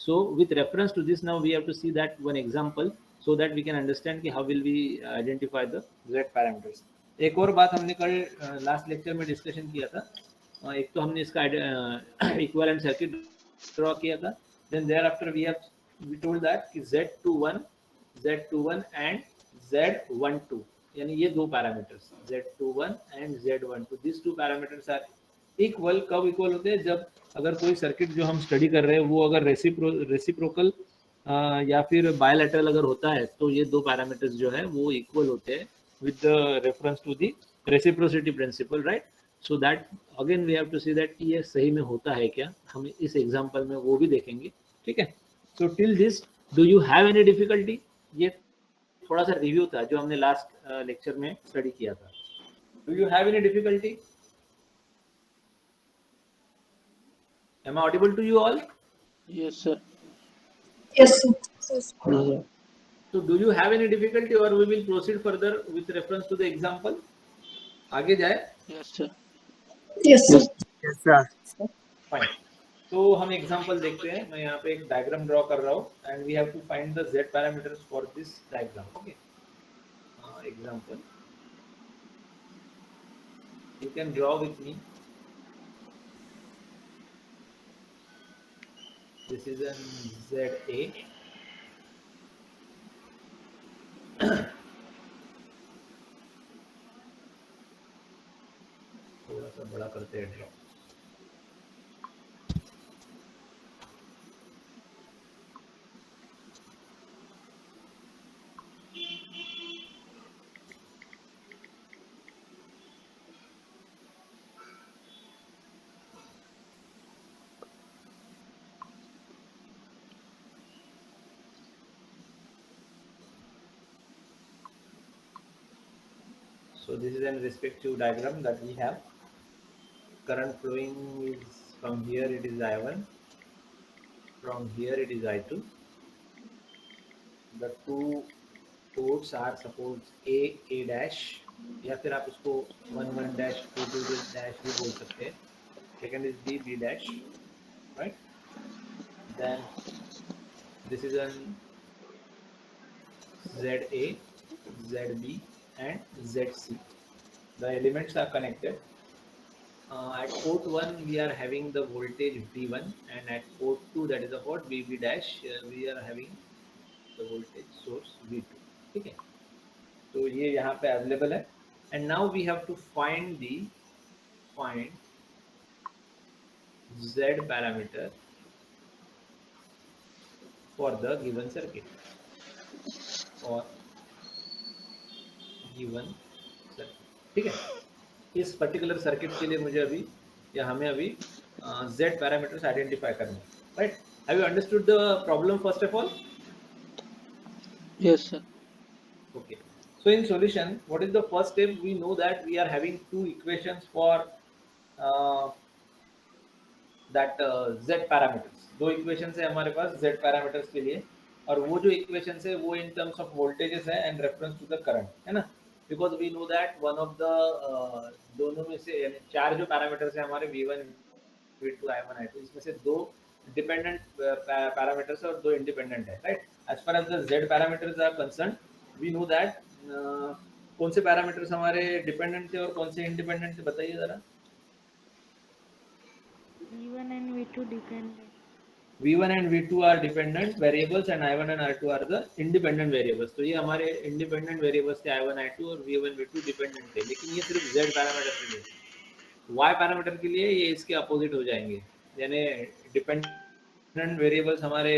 So with reference to this, now we have to see that one example so that we can understand कि how will we identify the z parameters. एक और बात हमने कल last lecture में discussion किया था. एक तो हमने इसका इक्विवेलेंट सर्किट ड्रॉ किया था. Then thereafter we told that कि z21 एंड z12 यानी ये दो parameters z21 and z12 this two parameters are equal. कब इक्वल होते हैं? जब अगर कोई सर्किट जो हम स्टडी कर रहे हैं वो अगर रेसिप्रोकल या फिर बायलैटरल अगर होता है तो ये दो पैरामीटर्स जो है वो इक्वल होते हैं with the reference to the reciprocity principle, right. So that again we have to see that ये सही में होता है क्या, हम इस एग्जांपल में वो भी देखेंगे. ठीक है. So till this do you have any difficulty? ये थोड़ा सा रिव्यू था जो हमने लास्ट लेक्चर में स्टडी किया था. Do you have any difficulty? Am I audible to you all? Yes, sir. Yes, sir. Yes. So do you have any difficulty or we will proceed further with reference to the example? आगे जाए? Yes, sir. Yes, sir. Yes, sir. Fine. तो हम example देखते हैं. मैं यहाँ पे एक डायग्राम ड्रॉ कर रहा हूँ and we have to find the z parameters for this diagram. Okay. Example you can draw with me. This is an ZA. थोड़ा सा बड़ा करते हैं draw. So this is an respective diagram that we have. Current flowing is from here it is I1, from here it is I2. The two ports are suppose A dash या फिर आप उसको 1 dash 2 dash भी बोल सकते हैं. Second is B dash, right? Then this is an ZA, ZB and ZC. The elements are connected. At port 1 we are having the voltage V1 and at port 2 that is the port VB dash we are having the voltage source V2. ठीक है. तो ये यहाँ पे available है. And now we have to find Z parameter for the given circuit or given circuit. ठीक है. इस पर्टिकुलर सर्किट के लिए मुझे अभी या हमें अभी Z पैरामीटर्स आइडेंटिफाई करने हैं, right. Have you understood the problem first of all? Yes, sir. Okay. So in solution, what is the first step? We know that we are having two equations for that Z parameters. दो equations है हमारे पास Z parameters के लिए और वो जो equations है वो इन टर्म्स ऑफ वोल्टेजेस है and reference to the current है ना. Because we know that one of the दोनों में से यानी चार जो पैरामीटर्स है हमारे V1 V2 I1 I2 इसमें से दो डिपेंडेंट पैरामीटर्स और दो इंडिपेंडेंट है, right. As far as the Z parameters are concern we know that कौन से पैरामीटर्स हमारे डिपेंडेंट थे और कौन से इंडिपेंडेंट थे, बताइए जरा. V1 and V2 dependent. V1 and V2 are dependent variables and I1 and I2 are the independent variables. तो ये हमारे independent variables थे I1 I2 और V1 V2 dependent थे. लेकिन ये सिर्फ Z पैरामीटर के लिए. Y पैरामीटर के लिए ये इसके अपोजिट हो जाएंगे. यानी डिपेंडेंट वेरिएबल्स हमारे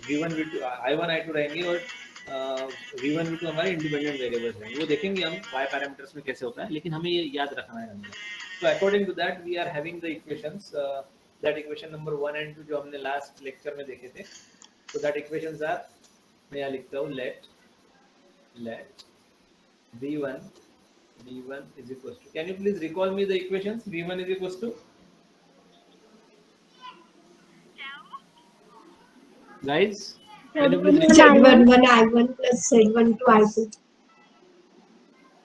V1 V2 I1 I2 रहेंगे और V1 V2 हमारे इंडिपेंडेंट वेरिएबल्स रहेंगे. वो देखेंगे हम Y पैरामीटर्स में कैसे होता है, लेकिन हमें ये याद रखना है हमने. So according to that we are having the equations that equation number 1 and 2 जो हमने लास्ट लेक्चर में देखे थे. So that equations are मैं यहाँ लिखता हूँ let V1 is equals to, can you please recall me the equations? V1 is equals to, guys, can you please recall? Z11 I1 plus Z12 I2.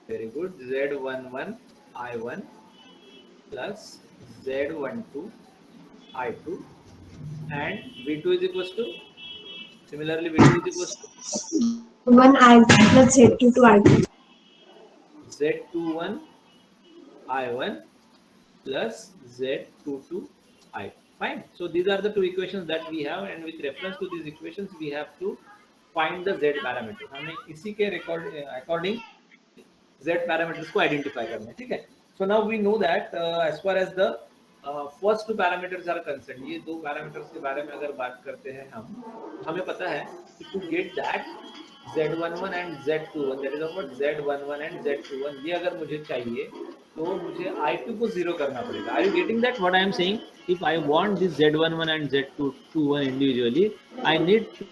Very good. Z11 I1 plus Z12 I2 and V2 is equals to, similarly V2 is equals to one I1 plus Z22 I2. Z21 I1 plus Z22 I. Fine. So these are the two equations that we have, and with reference to these equations, we have to find the Z parameters. हमें इसी के according Z parameters को identify करना है, ठीक है? So now we know that as far as the first two parameters are concerned, ये दो parameters के बारे में अगर बात करते हैं हम, हमें पता है कि to get that Z11 and Z21, that is what Z11 and Z21, ये अगर मुझे चाहिए तो मुझे I2 को zero करना पड़ेगा. Are you getting that? What I am saying? If I want this Z11 and Z21 individually, I need to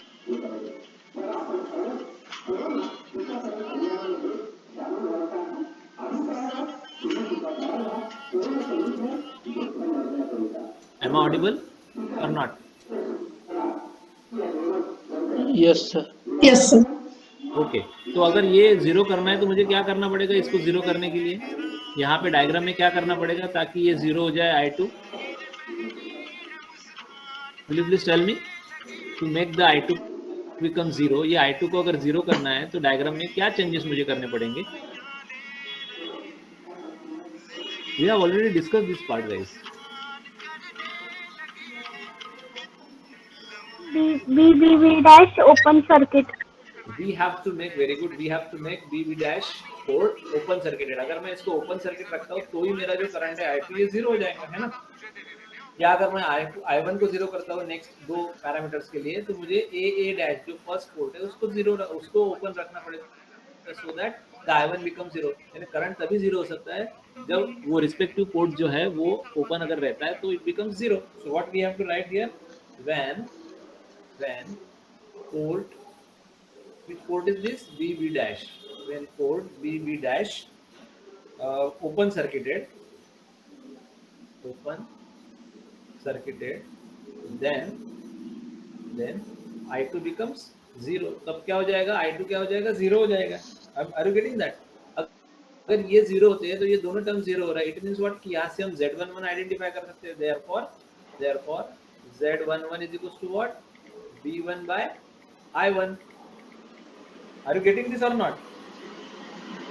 Am I audible or not? Yes, sir. Yes, sir. Okay तो अगर ये zero करना है तो मुझे क्या करना पड़ेगा इसको जीरो करने के लिए? यहाँ पे डायग्राम में क्या करना पड़ेगा ताकि ये जीरो हो जाए I2? Will you please tell me to make the I2 become zero? ये I2 को अगर जीरो करना है तो डायग्राम में क्या चेंजेस मुझे करने पड़ेंगे? We have already discussed this part, guys. BB dash open circuit. We have to make, very good, we have to make BB dash port open circuited. अगर मैं इसको open circuit रखता हूँ तो ही मेरा जो करंट है I2 ये जीरो हो जाएगा, है ना? या अगर मैं I1 को जीरो करता हूँ नेक्स्ट दो पैरामीटर्स के लिए तो मुझे A डैश जो फर्स्ट पोर्ट है उसको ओपन रखना पड़ेगा so that the I1 become zero. यानी करंट तभी जीरो हो सकता है जब वो रिस्पेक्टिव पोर्ट जो है वो ओपन अगर रहता है तो it becomes zero. So what we have to write here, when port, which port is this? BB dash. When port BB dash open circuited, then I2 becomes zero. तब क्या हो जाएगा? I2 क्या हो जाएगा? जीरो हो जाएगा. Are you getting that? अगर ये जीरो होते हैं तो ये दोनों टर्म जीरो हो रहा है. इट मींस व्हाट कि यहाँ से हम Z11 आइडेंटिफाई कर सकते हैं. therefore Z11 is equals to what? V1 by I1. Are you getting this or not?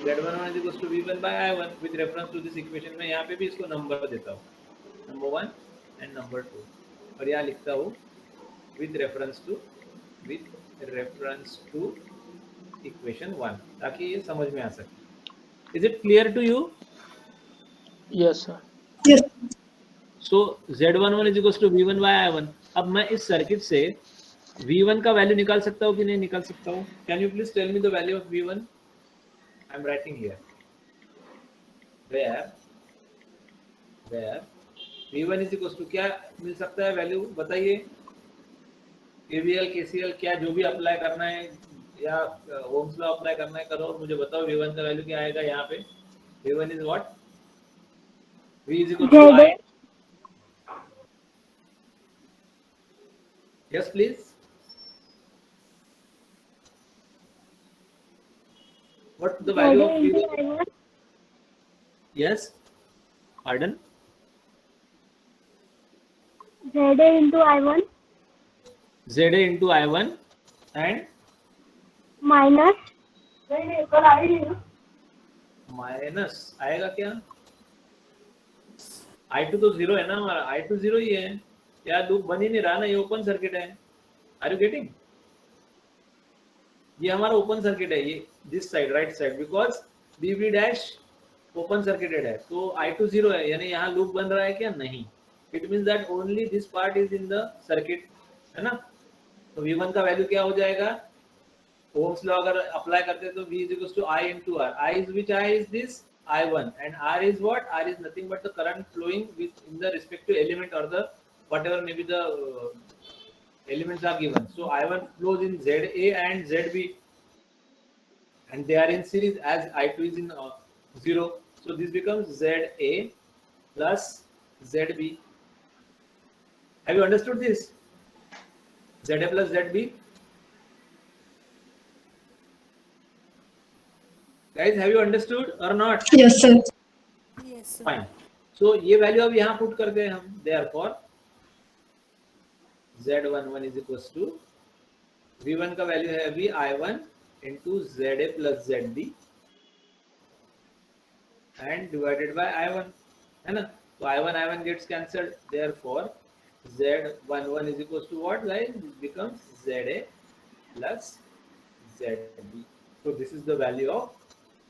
Z11 is equals to V1 by I1 with reference to this equation. मैं यहाँ पे भी इसको नंबर देता हूँ, नंबर 1 and नंबर 2, और यहाँ लिखता हूँ with reference to equation 1 ताकि ये समझ में आ सके. Is it clear to you? Yes, sir. Yes. So Z11 is equals to V1 by I1. अब मैं इस सर्किट से V1 का वैल्यू निकाल सकता हूँ कि नहीं निकाल सकता हूँ? Can you please tell me the value of V1? I am writing here. Where V1 is equals to क्या मिल सकता है वैल्यू बताइए? KVL KCL क्या जो भी अप्लाई करना है या ओम्स लॉ अप्लाई करना है करो और मुझे बताओ V1 का वैल्यू क्या आएगा यहाँ पे? V1 is what? V is equals to I. Yes, please. What the value of V1? Yes. Pardon? ZA into I1 ZA into I1 and minus minus आएगा क्या? I2 तो जीरो है ना हमारा, I2 जीरो ही है. क्या लूप बन ही नहीं रहा ना, ये ओपन सर्किट है. Are you getting? ये हमारा ओपन सर्किट है, ये this side right side, because BB dash open circuited है तो I2 जीरो है. यानी यहाँ लूप बन रहा है क्या? नहीं. It means that only this part is in the circuit, है ना? तो V1 का वैल्यू क्या हो जाएगा? ओम्स लॉ अगर अप्लाई करते हैं तो V is equals to I into R. I is which I is this? I1, and R is what? R is nothing but the current flowing in the respective element or the whatever maybe the elements are given. So I1 flows in ZA and ZB, and they are in series as I2 is in 0. So this becomes ZA plus ZB. Have you understood this? ZA plus ZB. Guys, have you understood or not? Yes, sir. Yes, sir. Fine. So ये value अब यहाँ put करते हैं हम. Therefore Z11 is equal to V1 का value है अभी I1 into ZA plus ZB and divided by I1, है ना? तो I1 gets cancelled, therefore Z11 is equals to what, guys? It becomes ZA plus ZB. So this is the value of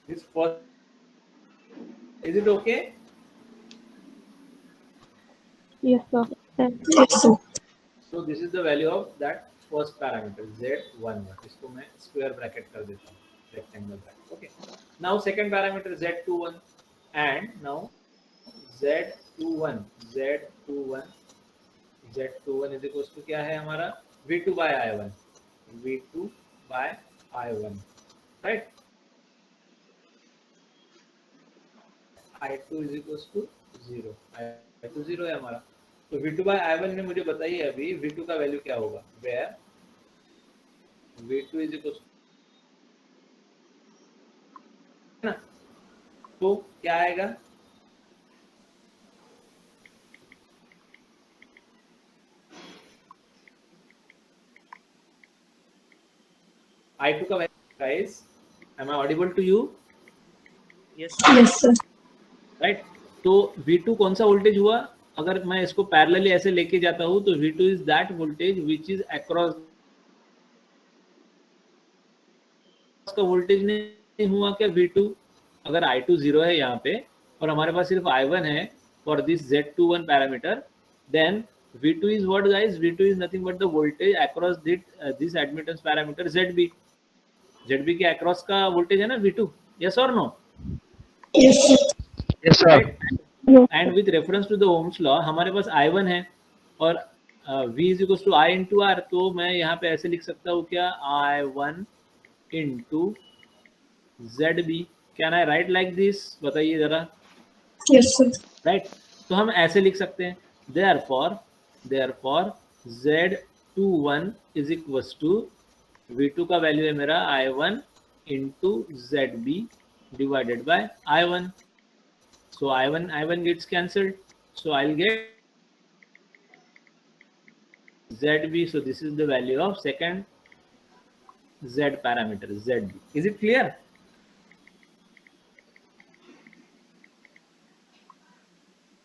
this first. Is it okay? Yes, sir. Yes, sir. So this is the value of that first parameter Z11. इसको मैं square bracket कर देता हूँ, rectangle bracket. Okay. Now second parameter Z21 and now Z21 is equals to क्या है हमारा? V2 by I1. V2 by I1, right? I2 is equals to 0. I2 0 है हमारा. तो V2 by I1 में मुझे बताइए अभी V2 का वैल्यू क्या होगा? Where V2 is equals to, ना? तो क्या आएगा? I2 का value, guys, am I audible to you? Yes, sir. Right. तो V2 कौन सा वोल्टेज हुआ? अगर मैं इसको पैरेलली ऐसे लेके जाता हूँ तो V2 is that voltage which is across का वोल्टेज नहीं हुआ क्या V2? अगर I2 0 है यहाँ पे और हमारे पास सिर्फ I1 है for this Z21 parameter, then V2 is what, guys? V2 is nothing but the voltage across this admittance parameter ZB. ZB के across का वोल्टेज है ना V2, yes or no? Yes, sir. Yes, sir. Right? And with reference to the Ohm's law हमारे पास I1 है और V is equals to I into R, तो मैं यहाँ पे ऐसे लिख सकता हूँ क्या? I1 into ZB. Can I write like this? बताइए जरा. Yes, sir. राइट. तो हम ऐसे लिख सकते हैं, therefore Z21 is equals to V2 का वैल्यू है मेरा I1 into ZB divided by I1. So I1 gets cancelled, so I'll get ZB. So this is the value of second Z parameter, ZB. Is it clear?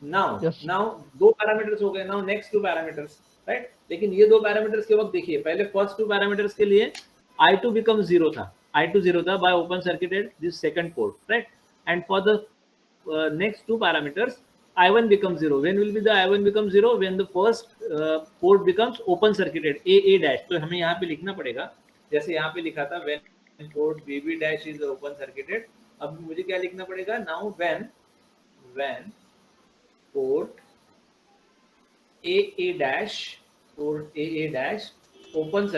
Now, Yes. now दो parameters हो गए. Now next two parameters, right. लेकिन ये दो parameters के वक्त देखिए, पहले फर्स्ट टू पैरामीटर्स के लिए I2 बिकम 0 था. I2 0 था bye open circuited this second port, right. And for the next two parameters I1 becomes 0. When will be the I1 becomes 0? When the first port becomes open circuited, A dash. तो हमें यहाँ पे लिखना पड़ेगा, जैसे यहाँ पे लिखा था when port BB dash is open circuited. अब मुझे क्या लिखना पड़ेगा? Now when port AA dash open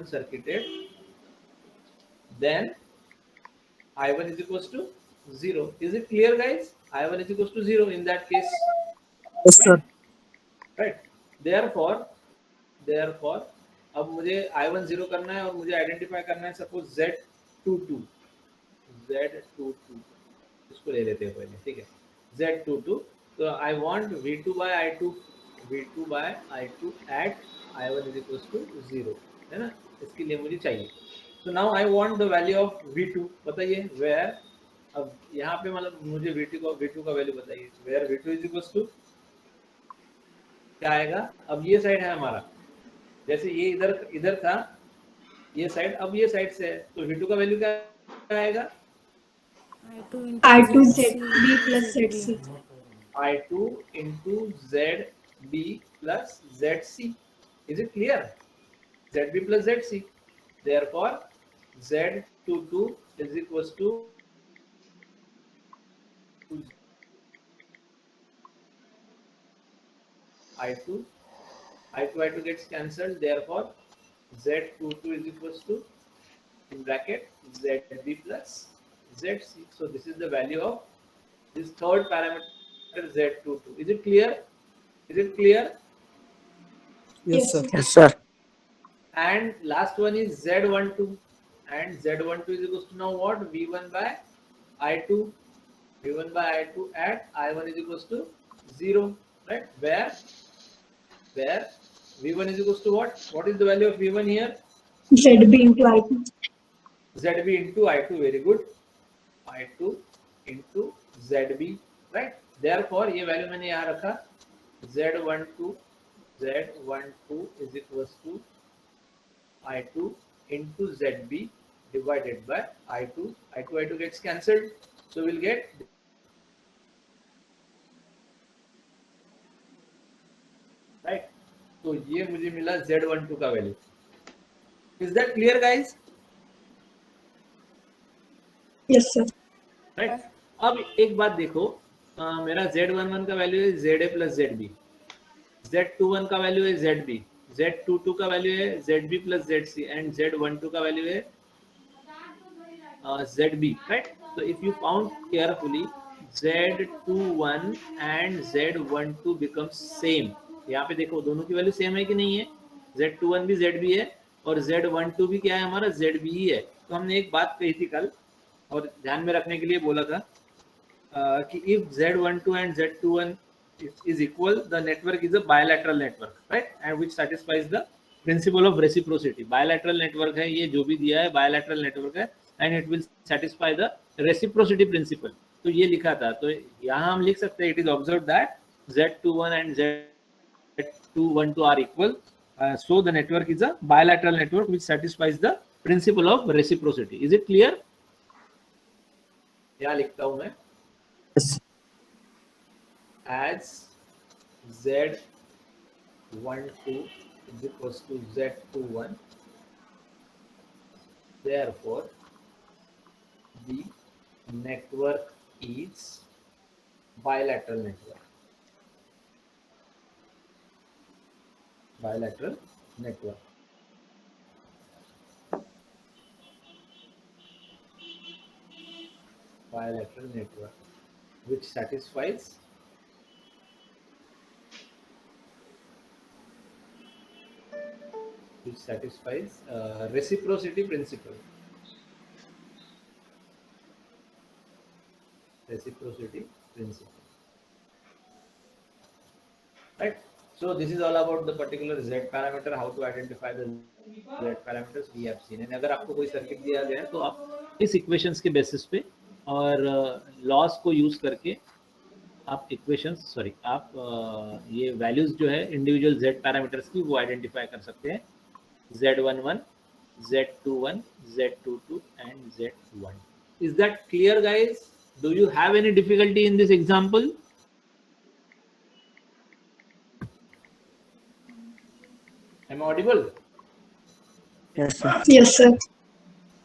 circuited, then I1 is equals to 0. Is it clear, guys? I1 is equals to 0 in that case. Yes, sir. Right. Therefore अब मुझे I1 0 करना है और मुझे आइडेंटिफाई करना है सपोज Z22 इसको ले लेते हैं पहले, ठीक है. Z22, तो I want V2 by I2 at I1 is equals to 0, है ना. इसके लिए मुझे चाहिए. So now I want the value of V2. बताइए where, अब यहाँ पे मतलब मुझे V2 का वैल्यू बताइए. where V2 is equals to क्या आएगा? अब ये साइड है हमारा, जैसे ये इधर था ये साइड, अब ये साइड से है, तो V2 का वैल्यू क्या आएगा? I2 ZB plus ZC. I2 into ZB plus ZC. Is it clear? ZB plus ZC. Therefore, Z22 is equals to I2 gets cancelled. Therefore, Z22 is equals to, in bracket, ZB plus ZC. So this is the value of this third parameter Z22. Is it clear? Yes, sir. Yes, sir. And last one is Z12, and Z12 is equals to now what? V1 by I2 at I1 is equals to 0, right? Where where V1 is equals to what? What is the value of V1 here? ZB into I2. ZB into I2. Very good. I2 into ZB, right? Therefore ये value मैंने यहाँ रखा, Z12 is equals to I2 into ZB divided by I2. I2 gets cancelled, so we'll get right. तो ये मुझे मिला Z12 का value. Is that clear, guys? Yes, sir. Right. अब एक बात देखो, मेरा Z11 का वैल्यू है ZA प्लस ZB, Z21 का वैल्यू है ZB, Z22 का वैल्यू है ZB plus ZC and Z12 का वैल्यू है ZB, राइट. तो if you found carefully Z21 and Z12 becomes same. यहाँ पे देखो दोनों की वैल्यू सेम है कि नहीं है. Z21 भी ZB है और Z12 भी क्या है हमारा ZB ही है. तो हमने एक बात कही थी कल और ध्यान में रखने के लिए बोला था कि if Z12 and Z21 is equal, the network is a bilateral network, right, and which satisfies the principle of reciprocity. Bilateral network है ये, जो भी दिया है bilateral network है and it will satisfy the reciprocity principle. तो ये लिखा था. तो यहाँ हम लिख सकते हैं it is observed that Z21 and Z212 are equal, so the network is a bilateral network which satisfies the principle of reciprocity. Is it clear? क्या लिखता हूं मैं? Yes. As Z12 is equals to Z21, therefore the network is bilateral network. Bilateral network. Bilateral network which satisfies reciprocity principle. Reciprocity principle. Right. So this is all about the particular Z parameter, how to identify the Z parameters we have seen. And अगर आपको कोई circuit दिया गया है तो आप इस equations के बेसिस पे और लॉस को यूज करके आप आप ये वैल्यूज जो है इंडिविजुअल Z पैरामीटर्स की वो आइडेंटिफाई कर सकते हैं. Z11, Z21, Z22 and Z1. Is that clear, guys? Do you have any difficulty in this example? Am I audible? Yes, sir. Yes, sir.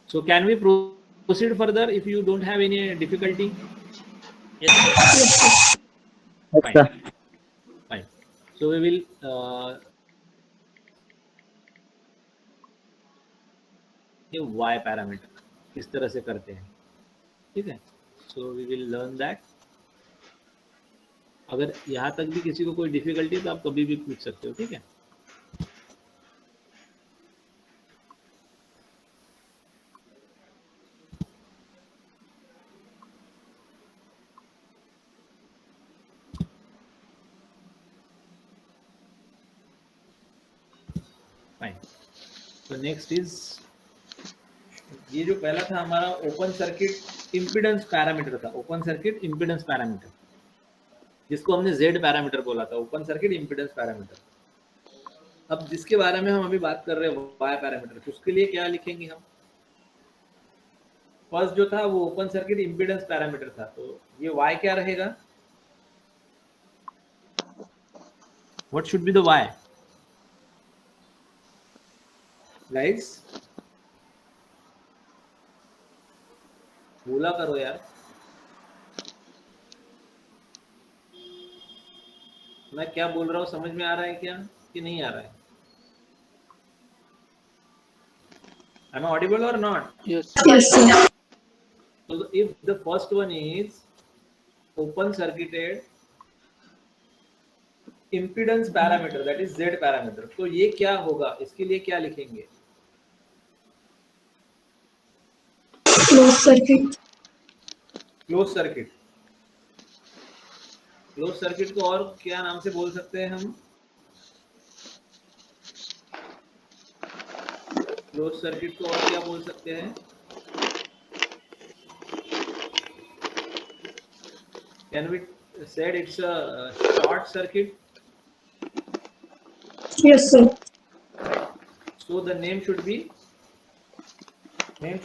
So can we proceed further if you don't have any difficulty? Yes, sir. Yes, sir. Yes, sir. Fine. So we will ये Y parameter किस तरह से करते हैं, ठीक है. So we will learn that. अगर यहाँ तक भी किसी को कोई डिफिकल्टी है तो आप कभी भी पूछ सकते हो, ठीक है. फाइन. तो नेक्स्ट इज, ये जो पहला था हमारा ओपन सर्किट इम्पीडेंस पैरामीटर था. ओपन सर्किट इम्पीडेंस पैरामीटर जिसको हमने Z पैरामीटर बोला था, ओपन सर्किट इम्पीडेंस पैरामीटर. अब जिसके बारे में हम अभी बात कर रहे हैं Y पैरामीटर, तो उसके लिए क्या लिखेंगे हम? फर्स्ट जो था वो ओपन सर्किट इम्पीडेंस पैरामीटर था, तो ये Y क्या रहेगा? What should be the Y? Guys बोला करो यार. मैं क्या बोल रहा हूँ समझ में आ रहा है क्या कि नहीं आ रहा है? Am I audible or not? Yes. Yes, sir. So if the first one is open circuited impedance parameter, that is Z parameter, तो ये क्या होगा? इसके लिए क्या लिखेंगे? Closed circuit. Close circuit. Close circuit को और क्या नाम से बोल सकते हैं हम? क्लोज सर्किट को और क्या बोल सकते हैं? Can we said it's a short circuit? Yes, sir. So the name should be name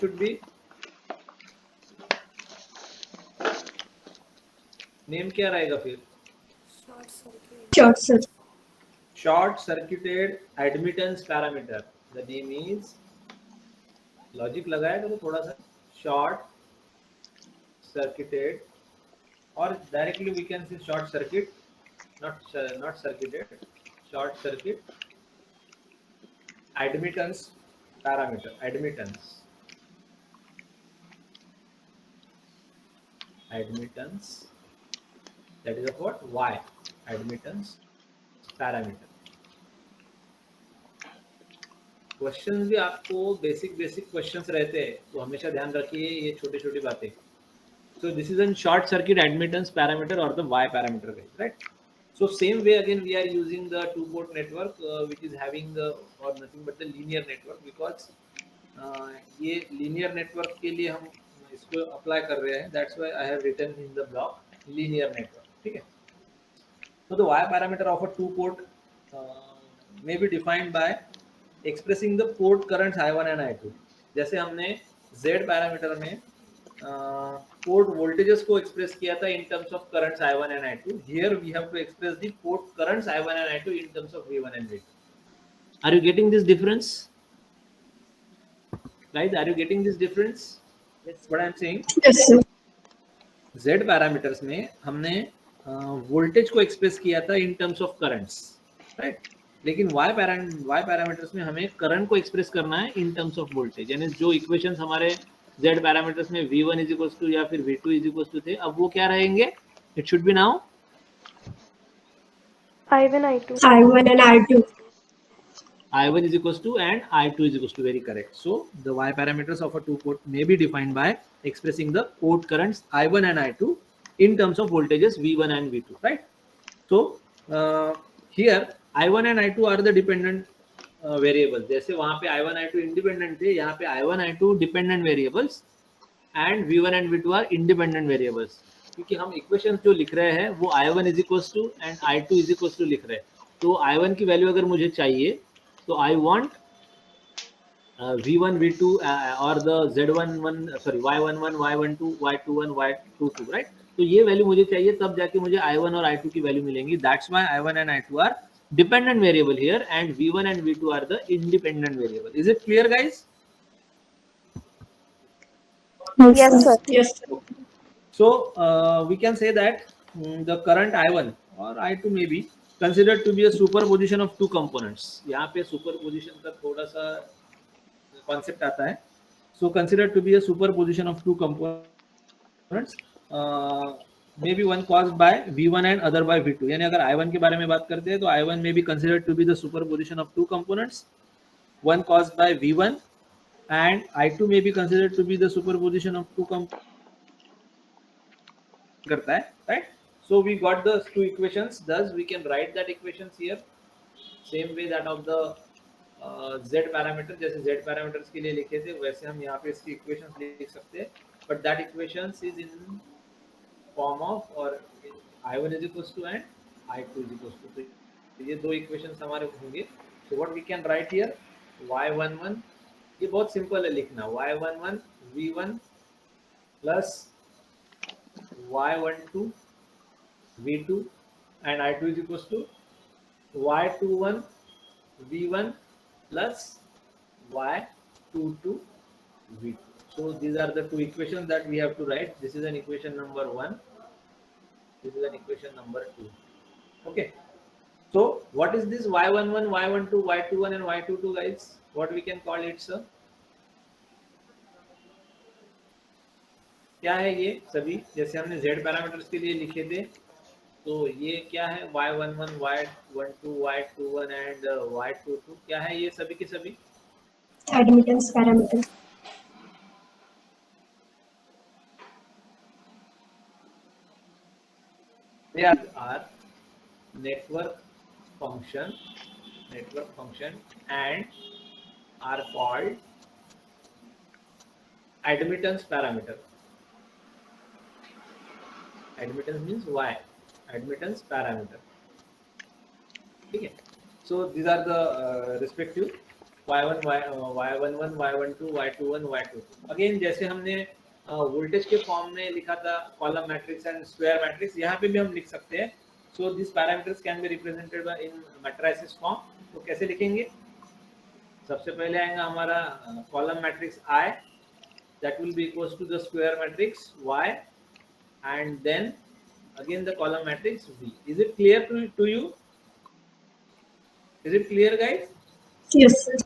क्या रहेगा फिर? Short circuit. Short circuited admittance parameter. The name is logic लगाया करो थोड़ा सा. Short circuited, or directly we can say short circuit, not circuited, short circuit admittance parameter. Admittance that is of what? Y. Admittance parameter. Questions भी आपको basic questions रहते हैं, तो हमेशा ध्यान रखिए ये छोटी छोटी बातें. So this is a short circuit admittance parameter or the Y parameter, guys, right? So same way again we are using the two port network which is having the or nothing but the linear network, because ये linear network के लिए हम इसको apply कर रहे हैं. That's why I have written in the block linear network. ठीक है. So the Y parameter of a two port may be defined by expressing the port currents I1 and I2. जैसे हमने Z पैरामीटर में port voltages को express किया था इन terms of currents I1 and I2. Here we have to express the port currents I1 and I2 in terms of V1 and V2. Are you getting this difference? Guys, are you getting this difference? That's what I am saying. Yes, sir. Z parameters में हमने voltage को express किया था इन terms of currents, right? लेकिन Y parameters में हमें current को express करना है इन टर्म्स ऑफ वोल्टेज. यानी जो इक्वेशंस हमारे Z पैरामीटर्स में V1 इज इक्वल्स टू या फिर V2 इज इक्वल्स टू थे, अब वो क्या रहेंगे? It should be now I1 I2. I1 and I2. I1 is equals to and I2 is equals to. Very correct. So the Y parameters of a two port may be defined by expressing the port currents I1 and I2 in terms of voltages V1 and V2, right? So here I1 and I2 are the dependent variables. जैसे वहाँ पे I1 I2 independent थे, यहाँ पे I1 I2 dependent variables and V1 and V2 are independent variables. क्योंकि हम equation जो लिख रहे हैं वो I1 is equals to and I2 is equals to लिख रहे हैं. तो I1 की वैल्यू अगर मुझे चाहिए तो I want V1 V2 or the Z11 sorry Y11 Y12 Y21 Y22, right? तो ये वैल्यू मुझे चाहिए, तब जाके मुझे I1 और I2 की वैल्यू मिलेंगी. That's why I1 and I2 are dependent variable here and V1 and V2 are the independent variable. Is it clear, guys? Yes, sir. Yes, sir. So we can say that the current I1 or I2 may be considered to be a superposition of two components. यहाँ पे superposition का थोड़ा सा concept आता है. So considered to be a superposition of two components, maybe one caused by V1 and other by V2. यानी अगर I1 के बारे में बात करते हैं तो I1 may be considered to be the superposition of two components, one caused by V1 and I2 may be considered to be the superposition of two components. करता है, right? So we got the two equations. Thus we can write that equations here same way that of the Z parameter. जैसे Z parameters के लिए लिखे थे वैसे हम यहाँ पे इसकी equations लिख सकते हैं. But that equations is in form of or I1 is equals to and I2 is equals to. तो ये दो equations हमारे होंगे. So what we can write here, Y11, ये बहुत simple है लिखना. Y11 V1 plus Y12 V2 and I2 is equals to Y21 V1 plus Y22 V2. So these are the two equations that we have to write. This is an equation number 1. This is an equation number 2. Okay. So what is this Y11, Y12, Y21 and Y22, guys? What we can call it, sir? क्या है ये सभी? जैसे हमने Z parameters के लिए लिखे थे, तो ये क्या है? Y11, Y12, Y21 and Y22. क्या है ये सभी के सभी? Admittance parameter. They are network function and are called admittance parameter. Admittance means y, admittance parameter. ठीक है. So these are the respective y1 y11 y12 y21 y22. Again जैसे हमने वोल्टेज के फॉर्म में लिखा था column matrix and square matrix, यहाँ पे भी हम लिख सकते हैं. So this parameters can be represented in matrices form. तो कैसे लिखेंगे? सबसे पहले आएगा हमारा column matrix I, that will be equals to the square matrix Y, and then again the column matrix V. Is it clear to you? Is it clear, guys? Yes, sir.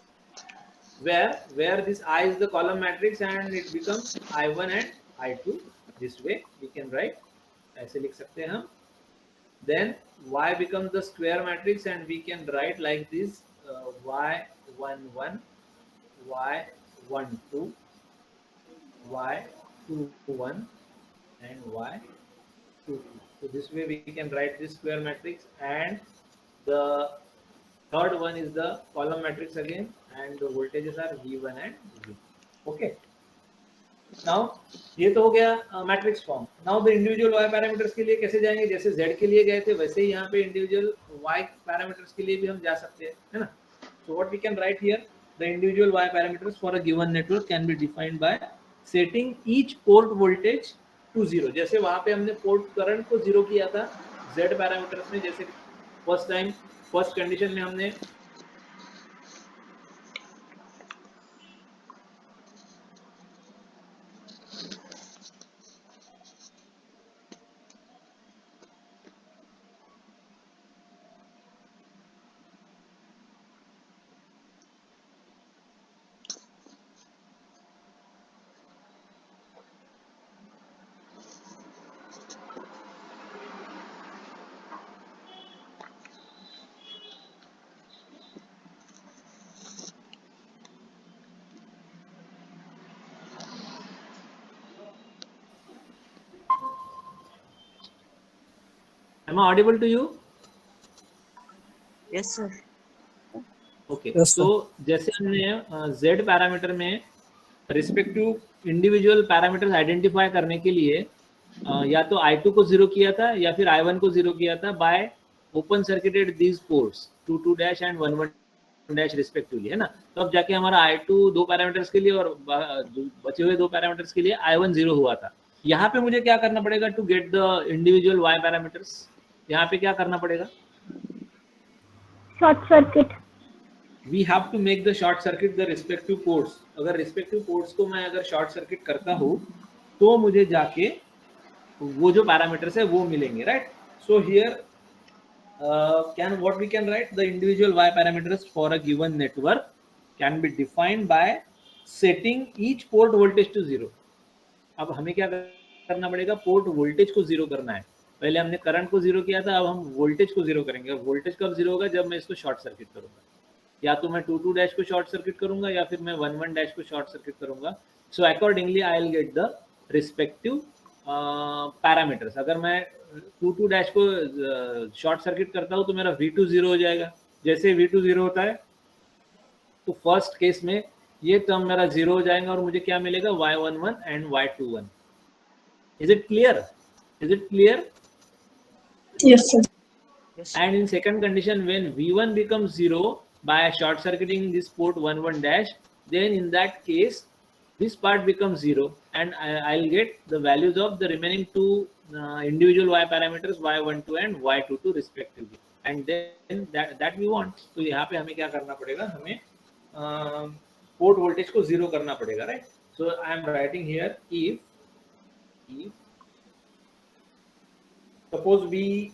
Where this I is the column matrix and it becomes I1 and I2. This way we can write. ऐसे लिख सकते हैं हम. Then Y becomes the square matrix and we can write like this: Y11, Y12, Y21 and Y22. So this way we can write this square matrix, and the third one is the column matrix again, and the voltages are V1 and V. Okay. Now ये तो हो गया matrix form. Now the individual y parameters के लिए कैसे जाएंगे? जैसे z के लिए गए थे वैसे ही यहाँ पे इंडिविजुअल y पैरामीटर्स के लिए भी हम जा सकते हैं, है ना. So what we can write here, the individual y parameters for a given network can be defined by setting each port voltage to 0. जैसे वहाँ पे हमने पोर्ट करंट को 0 किया था z पैरामीटर्स में. जैसे फर्स्ट कंडीशन में हमने Am I audible to you? Yes, sir. Okay. Yes, sir. तो जैसे हमने z पैरामीटर में रिस्पेक्टिव इंडिविजुअल पैरामीटर्स आइडेंटिफाई करने के लिए या तो I2 को 0 किया था या फिर I1 को 0 किया था bye open circuited these ports 2 and 1 respectively, है ना. तो अब जाके हमारा I2 दो पैरामीटर्स के लिए और बचे हुए दो पैरामीटर्स के लिए I1 0 हुआ था. यहाँ पे मुझे क्या करना पड़ेगा to get the individual y parameters? यहाँ पे क्या करना पड़ेगा? Short circuit. We have to make the short circuit the respective ports. अगर respective ports को मैं अगर short circuit करता हूँ तो मुझे जाके वो जो पैरामीटर्स है वो मिलेंगे, right? So here what we can write, the individual y parameters for a given network can be defined by setting each port voltage to 0. अब हमें क्या करना पड़ेगा? पोर्ट वोल्टेज को 0 करना है. पहले हमने करंट को 0 किया था, अब हम वोल्टेज को 0 करेंगे. वोल्टेज कब 0 होगा? जब मैं इसको शॉर्ट सर्किट करूंगा. या तो मैं 2 डैश को शॉर्ट सर्किट करूंगा या फिर मैं 1 डैश को शॉर्ट सर्किट करूंगा. So accordingly I will get the respective parameters. अगर मैं 2 डैश को शॉर्ट सर्किट करता हूँ तो मेरा V2 0 हो जाएगा. जैसे V2 0 होता है तो फर्स्ट केस में ये टर्म मेरा 0 हो जाएगा और मुझे क्या मिलेगा? Y11 and Y21. Is it clear? Is it clear? Yes, sir. Yes. And in second condition, when V1 becomes 0 by short circuiting this port 1 dash, then in that case this part becomes 0 and I'll get the values of the remaining two individual y parameters y12 and y22 respectively, and then that we want. तो यहाँ पे हमें क्या करना पड़ेगा? हमें port voltage को 0 करना पड़ेगा, right? So I am writing here if suppose we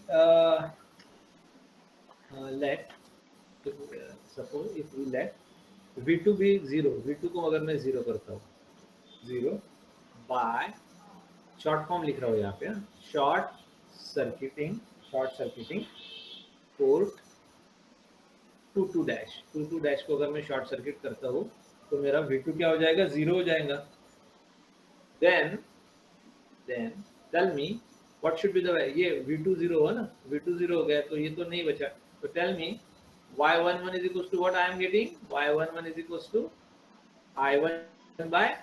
let suppose if we let V2 be 0, V2 को अगर मैं 0 करता हूँ 0 by शॉर्ट फॉर्म लिख रहा हूँ यहाँ पे, शॉर्ट सर्किटिंग पोर्ट 2 डैश को अगर मैं शॉर्ट सर्किट करता हूँ तो मेरा V2 क्या हो जाएगा? 0 हो जाएगा. then tell me what should be the, ये V2 0 हो ना, V2 0 हो गया तो ये तो नहीं बचा. तो tell me y11 is equals to what I am getting? y11 is equals to I1 by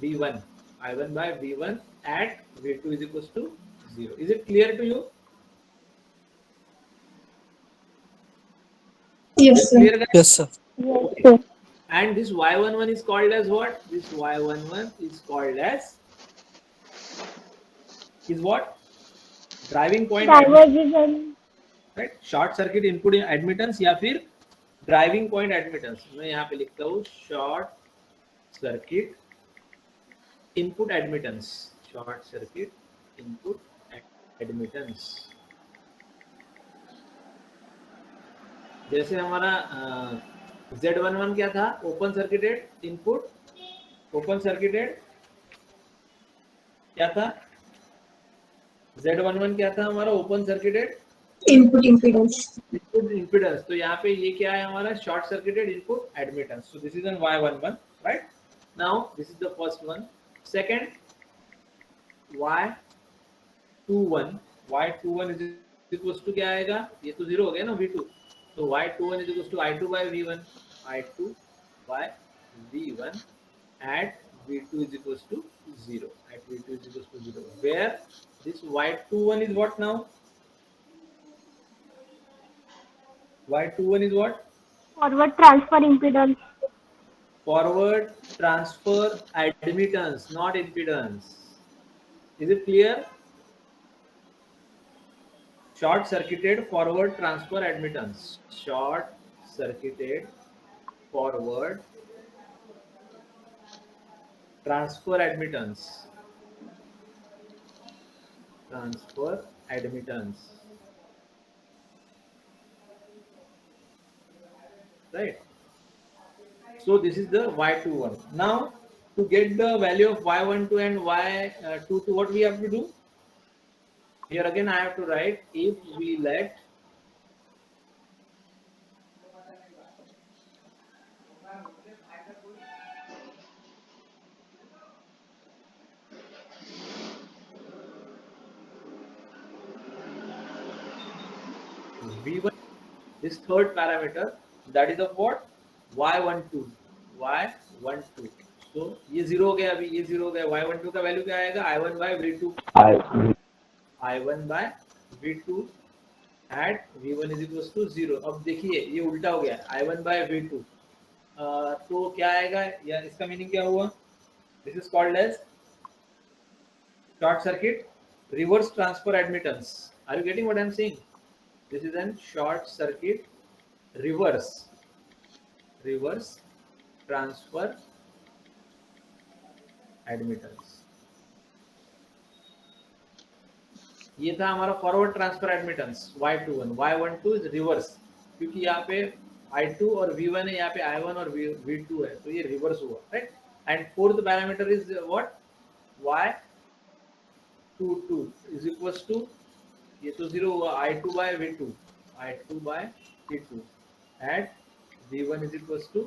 V1. I1 by V1 at V2 is equals to 0. Is it clear to you? Yes, sir. Clear, guys? Yes, sir. Yes, Okay. sir. And this y11 is called as what? This y11 is called as what? Driving point admittance, Divergence. right? Short circuit input admittance या फिर driving point admittance. मैं यहाँ पे लिखता हूँ short circuit input admittance. Short circuit input admittance. जैसे हमारा Z11 क्या था? Open circuited input. Open circuited क्या था? Z11 क्या था हमारा? Open circuited Input impedance. Input impedance. तो यहाँ पे ये क्या है हमारा? Short circuited input admittance. So this is an y11, right? Now this is the first one. Second y21. y21 is equals to क्या आएगा? ये तो 0 हो गया ना V2. तो y21 is equals to I2 by V1. I2 by V1 at V2 is equals to 0. At V2 is equals to 0. Where this y21 is what now? Y21 is what? Forward transfer impedance. Forward transfer admittance, not impedance. Is it clear? Short circuited forward transfer admittance. Short circuited forward transfer admittance. Transfer admittance. Right? So this is the y21. Now to get the value of y12 and y22, what we have to do? Here again I have to write, if we let v1, this third parameter, that is of what? y12. y12. So ये 0 हो गया. अभी ये 0 हो गया. y12 का value क्या आएगा? I1 by V2. I1 by V2 at V1 is equals to 0. अब देखिए ये उल्टा हो गया. I1 by V2. तो क्या आएगा? या इसका मीनिंग क्या हुआ? This is called as short circuit reverse transfer admittance. Are you getting what I am saying? This is an short circuit reverse transfer admittance. ये था हमारा forward transfer admittance y21. y12 is reverse, क्योंकि यहाँ पे I2 और V1 है, यहाँ पे I1 और V2 है, तो ये रिवर्स हुआ, right? And fourth parameter is what? y22 is equals to, ये तो 0 हुआ, I2 by V2. I2 by V2 at V1 is equals to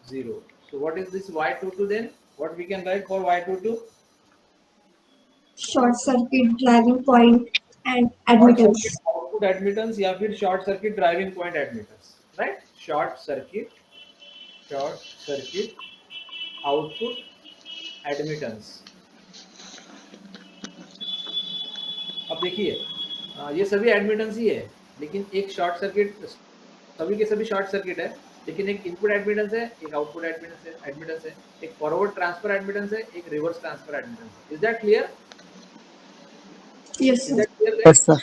0. So what is this y22 then? What we can write for y22? Short circuit driving point and admittance. Output admittance या फिर short circuit driving point admittance, right? Short circuit output admittance. अब देखिए ये सभी admittance ही है, लेकिन एक short circuit, सभी के सभी शॉर्ट सर्किट है, लेकिन एक इनपुट एडमिटेंस है, एक आउटपुट एडमिटेंस है, एक फॉरवर्ड ट्रांसफर एडमिटेंस है, एक रिवर्स ट्रांसफर एडमिटेंस है. Is that clear? Yes, Is sir. that clear? Yes, sir.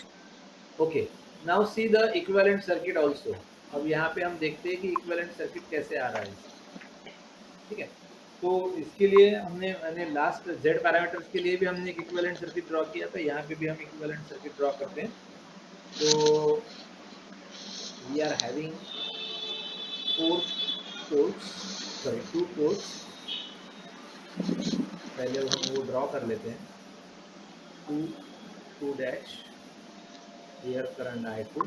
Okay. Now see the equivalent circuit also. अब यहाँ पे हम देखते हैं कि इक्विवेलेंट सर्किट कैसे आ रहा है. ठीक है, तो इसके लिए मैंने लास्ट Z पैरामीटर्स के लिए भी हमने एक इक्विवेलेंट सर्किट ड्रॉ किया था. यहाँ पे भी हम इक्विवेलेंट सर्किट ड्रॉ करते हैं. तो वी आर हैविंग 2 पोर्ट्स. पहले हम वो ड्रॉ कर लेते हैं. 2 dash, here current I2.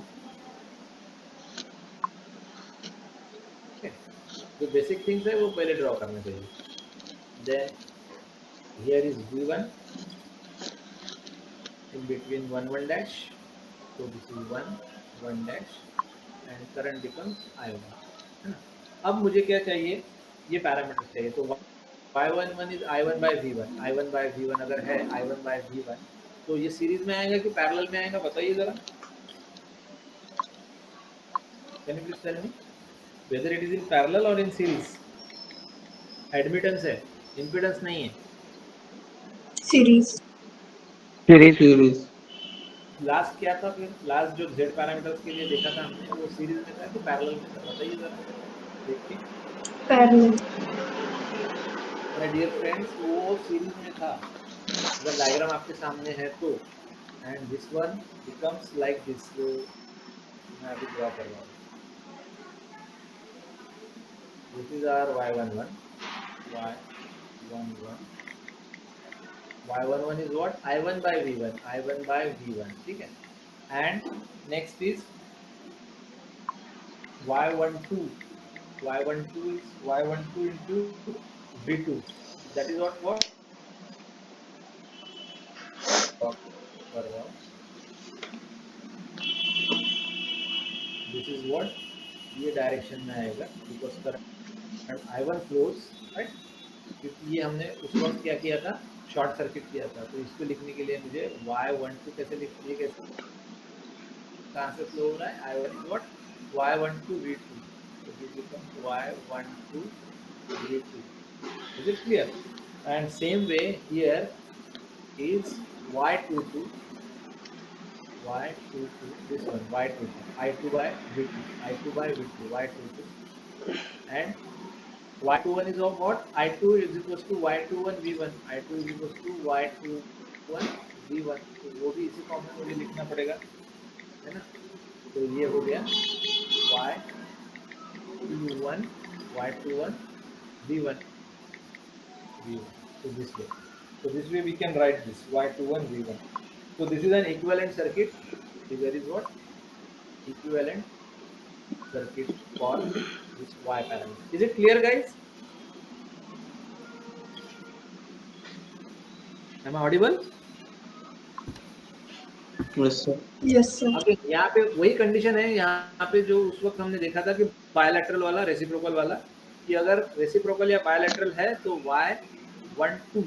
Okay. जो बेसिक थिंग्स है वो पहले ड्रॉ करने चाहिए. Then here is V1 in between 1 dash. So this is 1 dash and current becomes I1, है ना। अब मुझे क्या चाहिए, ये पैरामीटर्स चाहिए। तो y11 is I1 by V1, I1 by V1 अगर है I1 by V1, तो ये सीरीज में आएगा कि पैरेलल में आएगा, बताइए जरा। Can you please tell me whether it is in parallel और इन सीरीज। एडमिटेंस है, इम्पीडेंस नहीं है। series, series. लास्ट क्या था फिर, लास्ट जो z पैरामीटर्स के लिए देखा था हमने, वो सीरीज में था कि पैरेलल में था, बताइए जरा देखिए। parallel, माय डियर फ्रेंड्स, वो सीरीज में था। अगर डायग्राम आपके सामने है तो, and this one becomes like this. जो मैं अभी ड्रॉ कर रहा हूँ, this is our y11, y11 is what, I1 by V1, I1 by V1, ठीक है। And next is y12 is y12 into V2, that is what कर रहा हूँ, दिस इज what, ये डायरेक्शन में आएगा because current I1 flows, right. क्योंकि ये हमने उस वक्त क्या किया था, शॉर्ट सर्किट किया था। तो इसको लिखने के लिए मुझे y12 कैसे लिखिए, कैसे कहाँ से फ्लो हो रहा है, I1 is what, y12 V2, so this becomes y12 V2. Is it clear? And same way here is y22, this one y22, I2 by V2, I2 by V2, y22, and y21 is of what, I2 is equals to y21 V1, I2 is equals to y21 V1, तो वो भी इसी form में मुझे लिखना पड़ेगा, है ना। तो ये हो गया y21 V1, so this way we can write this y21 V1. So this is an equivalent circuit. There is what, equivalent circuit for this y parameter. Is it clear, guys? Am I audible? Yes sir. yes sir, अब यहाँ पे वही condition है, यहाँ पे जो उस वक्त हमने देखा था कि बायलैटरल वाला, रेसिप्रोकल वाला, कि अगर रेसिप्रोकल या बायलैटरल है तो y12